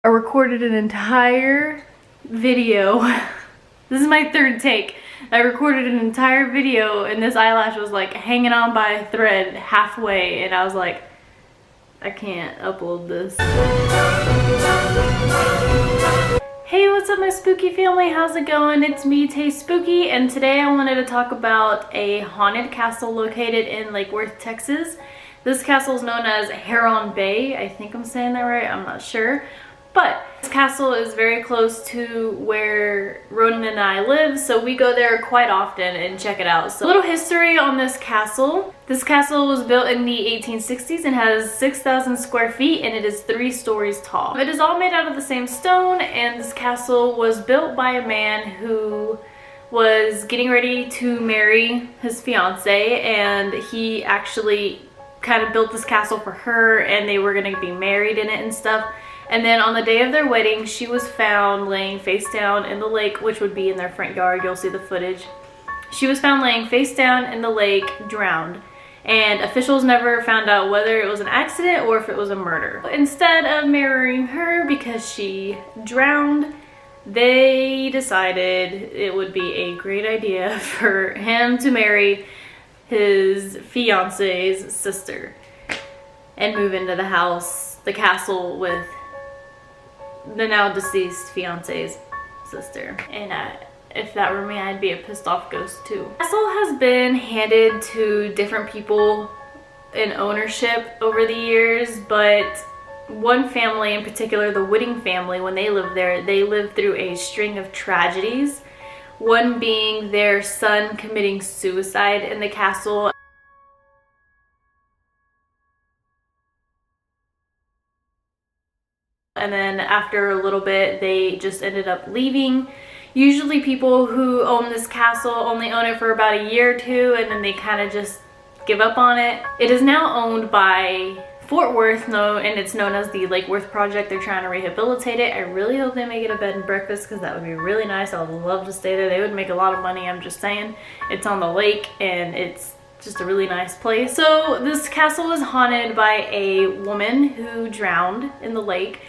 I recorded an entire video. This is my third take. I recorded an entire video and this eyelash was like hanging on by a thread halfway, and I was like, I can't upload this. Hey, what's up my spooky family? How's it going? It's me, TaySpooky, and today I wanted to talk about a haunted castle located in Lake Worth, Texas. This castle is known as Heron Bay. I think I'm saying that right, I'm not sure. But this castle is very close to where Ronin and I live, so we go there quite often and check it out. So a little history on this castle. This castle was built in the 1860s and has 6,000 square feet, and it is 3 stories tall. It is all made out of the same stone, and this castle was built by a man who was getting ready to marry his fiance, and he actually kind of built this castle for her, and they were going to be married in it and stuff. And then on the day of their wedding, she was found laying face down in the lake, which would be in their front yard. You'll see the footage. She was found laying face down in the lake, drowned. And officials never found out whether it was an accident or if it was a murder. Instead of marrying her because she drowned, they decided it would be a great idea for him to marry his fiance's sister and move into the house, the castle, with the now deceased fiance's sister. And if that were me, I'd be a pissed off ghost too. The castle has been handed to different people in ownership over the years, but one family in particular, the Whitting family, when they lived there, they lived through a string of tragedies. One being their son committing suicide in the castle. And then after a little bit, they just ended up leaving. Usually people who own this castle only own it for about a year or two, and then they kind of just give up on it. It is now owned by Fort Worth, and it's known as the Lake Worth Project. They're trying to rehabilitate it. I really hope they make it a bed and breakfast, because that would be really nice. I would love to stay there. They would make a lot of money, I'm just saying. It's on the lake, and it's just a really nice place. So this castle is haunted by a woman who drowned in the lake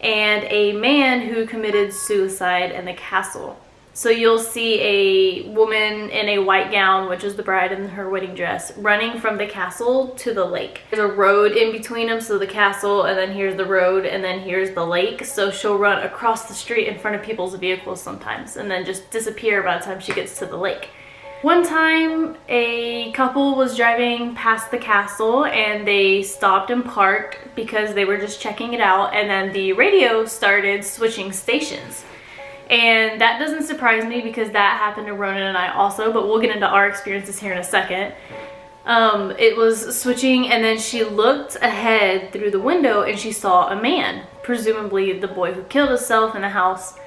and a man who committed suicide in the castle. So you'll see a woman in a white gown, which is the bride in her wedding dress, running from the castle to the lake. There's a road in between them, so the castle, and then here's the road, and then here's the lake. So she'll run across the street in front of people's vehicles sometimes, and then just disappear by the time she gets to the lake. One time, a couple was driving past the castle and they stopped and parked because they were just checking it out, and then the radio started switching stations. And that doesn't surprise me because that happened to Ronin and I also, but we'll get into our experiences here in a second. It was switching, and then she looked ahead through the window and she saw a man, presumably the boy who killed himself in the house.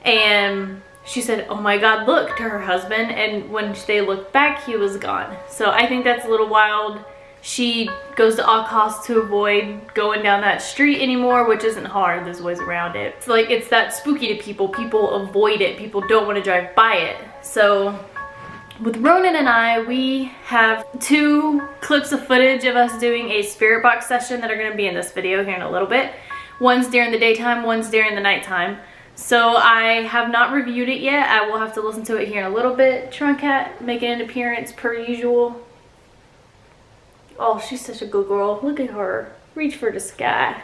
And she said, "Oh my God, look," to her husband, and when they looked back, he was gone. So I think that's a little wild. She goes to all costs to avoid going down that street anymore, which isn't hard, there's ways around it. It's like, it's that spooky to people. People avoid it, people don't want to drive by it. So with Ronin and I, we have 2 clips of footage of us doing a spirit box session that are going to be in this video here in a little bit. One's during the daytime, one's during the nighttime. So I have not reviewed it yet. I will have to listen to it here in a little bit. Trunk Cat making an appearance per usual. Oh, she's such a good girl. Look at her. Reach for the sky.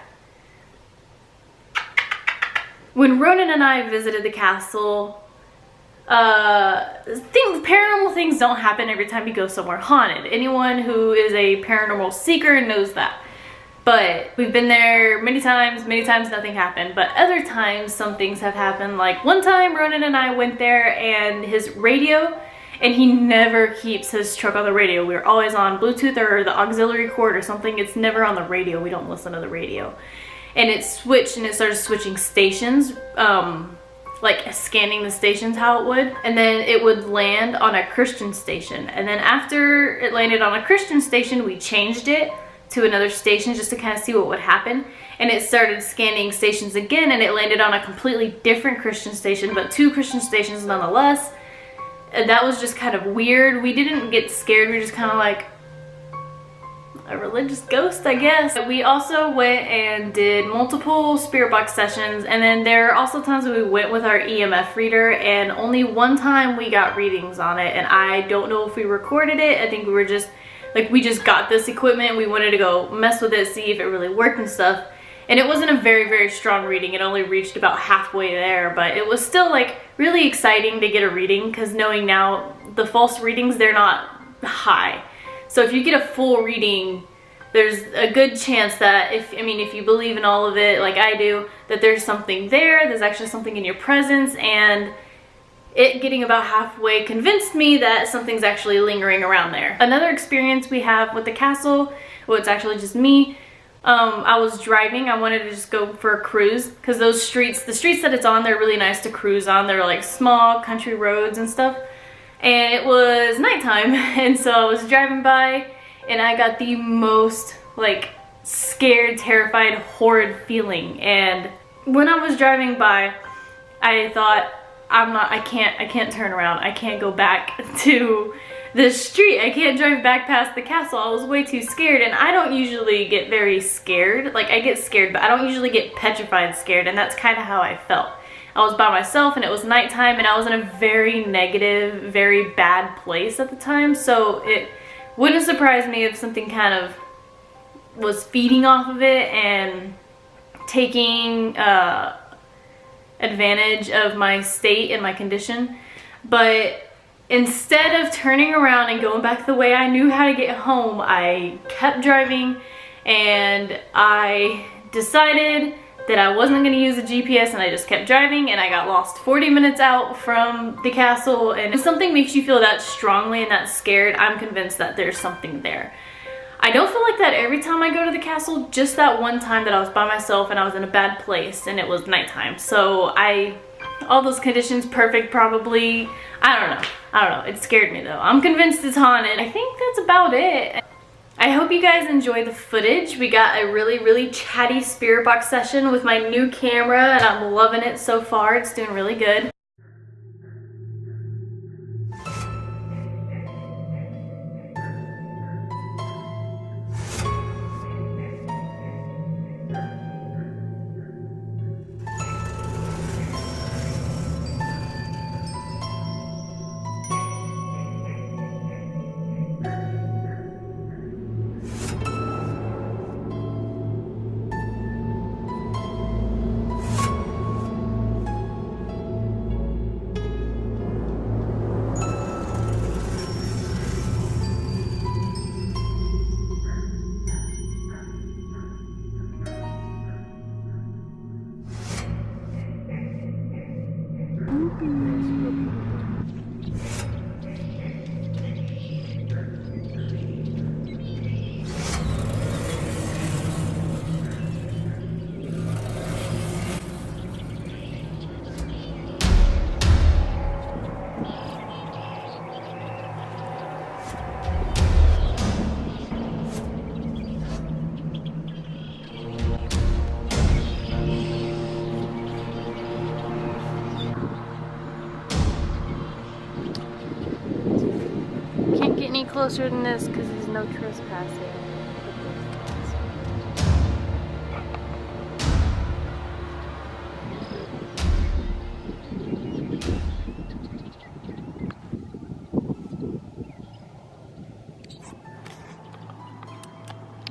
When Ronin and I visited the castle, paranormal things don't happen every time you go somewhere haunted. Anyone who is a paranormal seeker knows that. But we've been there many times nothing happened. But other times some things have happened. Like one time Ronin and I went there and his radio, and he never keeps his truck on the radio. We're always on Bluetooth or the auxiliary cord or something. It's never on the radio. We don't listen to the radio. And it switched, and it started switching stations, like scanning the stations how it would. And then it would land on a Christian station. And then after it landed on a Christian station, we changed it to another station just to kind of see what would happen, and it started scanning stations again, and it landed on a completely different Christian station, but 2 Christian stations nonetheless. And that was just kind of weird. We didn't get scared, we were just kind of like, a religious ghost, I guess. We also went and did multiple spirit box sessions, and then there are also times when we went with our EMF reader, and only one time we got readings on it, and I don't know if we recorded it. I think we were just like, we just got this equipment, we wanted to go mess with it, see if it really worked and stuff. And it wasn't a very, very strong reading. It only reached about halfway there, but it was still like really exciting to get a reading, because knowing now the false readings, they're not high. So if you get a full reading, there's a good chance that if you believe in all of it like I do, that there's something there, there's actually something in your presence, and it getting about halfway convinced me that something's actually lingering around there. Another experience we have with the castle, well, it's actually just me. I was driving, I wanted to just go for a cruise, because those streets, the streets that it's on, they're really nice to cruise on. They're like small country roads and stuff. And it was nighttime, and so I was driving by, and I got the most like scared, terrified, horrid feeling. And when I was driving by, I thought, I can't turn around. I can't go back to the street. I can't drive back past the castle. I was way too scared, and I don't usually get very scared. Like, I get scared, but I don't usually get petrified scared, and that's kind of how I felt. I was by myself, and it was nighttime, and I was in a very negative, very bad place at the time, so it wouldn't surprise me if something kind of was feeding off of it and taking advantage of my state and my condition. But instead of turning around and going back the way I knew how to get home, I kept driving, and I decided that I wasn't going to use the GPS, and I just kept driving, and I got lost 40 minutes out from the castle. And if something makes you feel that strongly and that scared, I'm convinced that there's something there. I don't feel like that every time I go to the castle, just that one time that I was by myself and I was in a bad place and it was nighttime. So all those conditions perfect probably. I don't know. It scared me though. I'm convinced it's haunted. I think that's about it. I hope you guys enjoy the footage. We got a really, really chatty spirit box session with my new camera, and I'm loving it so far. It's doing really good. Any closer than this because there's no trespassing.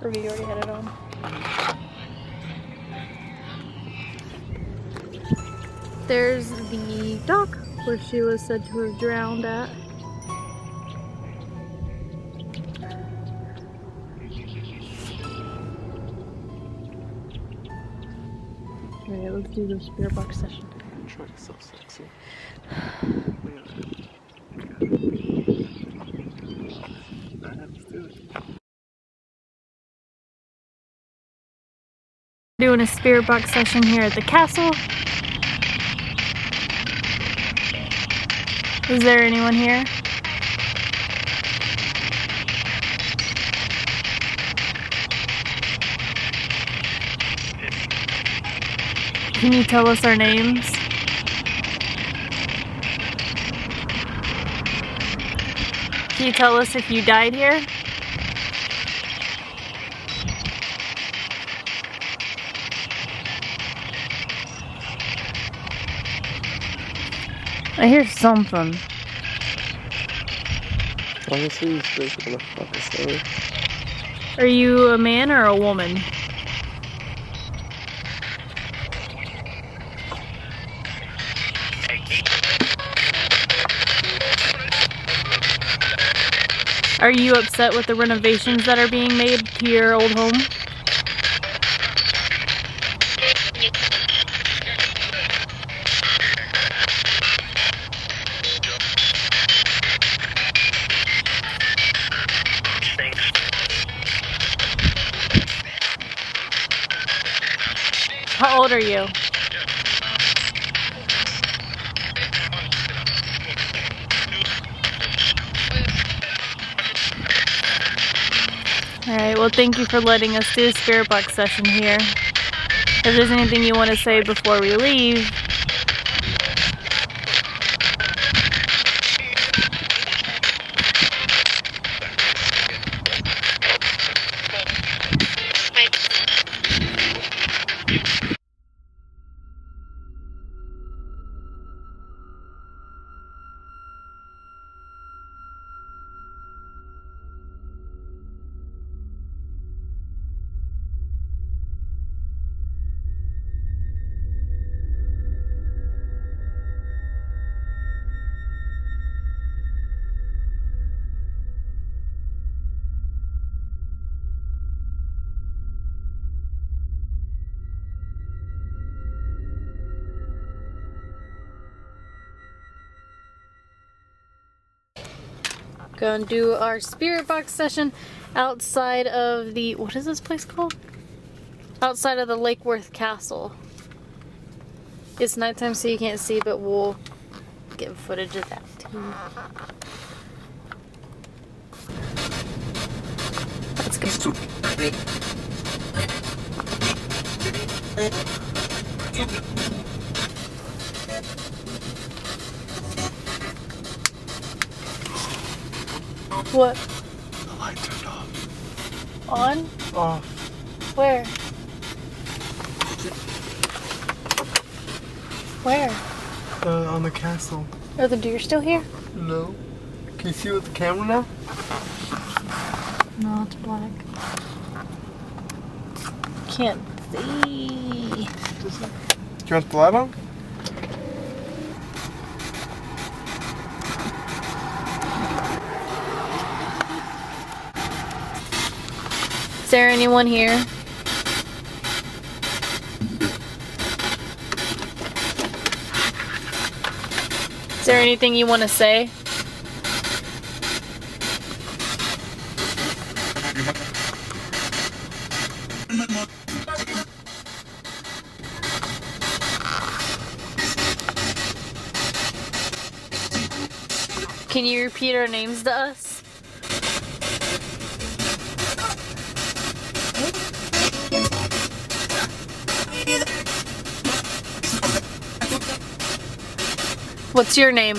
Or we already had it on. There's the dock where she was said to have drowned at. Okay, let's do the spirit box session. Try to so sexy. Let's do it. Doing a spirit box session here at the castle. Is there anyone here? Can you tell us our names? Can you tell us if you died here? I hear something. Honestly, these things are gonna fuck us over. Are you a man or a woman? Are you upset with the renovations that are being made to your old home? How old are you? Alright, well thank you for letting us do a spirit box session here. If there's anything you want to say before we leave. Go and do our spirit box session outside of the, what is this place called? Outside of the Lake Worth Castle. It's nighttime so you can't see, but we'll get footage of that too. Let's go. What? The light turned off. On? Off. Where? Where? On the castle. Are the deer still here? No. Can you see with the camera now? No, it's black. Can't see. Do you want the light on? Is there anyone here? Is there anything you want to say? Can you repeat our names to us? What's your name?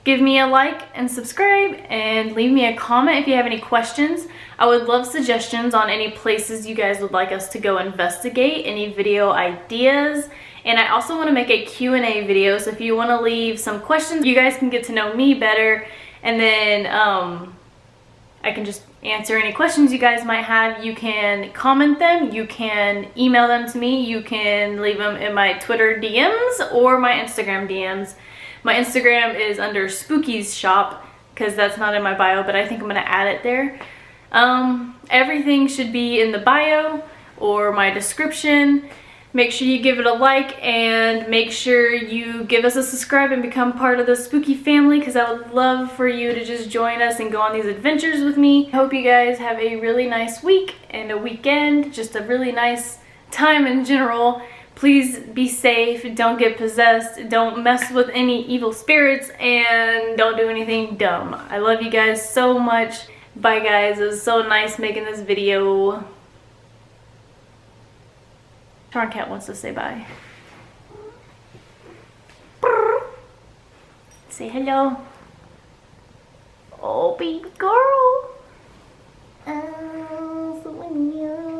Give me a like and subscribe and leave me a comment if you have any questions. I would love suggestions on any places you guys would like us to go investigate, any video ideas. And I also want to make a Q&A video, so if you want to leave some questions, you guys can get to know me better, and then I can just answer any questions you guys might have. You can comment them, you can email them to me, you can leave them in my Twitter DMs or my Instagram DMs. My Instagram is under Spooky's Shop because that's not in my bio, but I think I'm going to add it there. Everything should be in the bio or my description. Make sure you give it a like and make sure you give us a subscribe and become part of the Spooky family, because I would love for you to just join us and go on these adventures with me. I hope you guys have a really nice week and a weekend, just a really nice time in general. Please be safe, don't get possessed, don't mess with any evil spirits, and don't do anything dumb. I love you guys so much. Bye guys, it was so nice making this video. Charm Cat wants to say bye. Say hello. Oh, baby girl. Oh, so when you're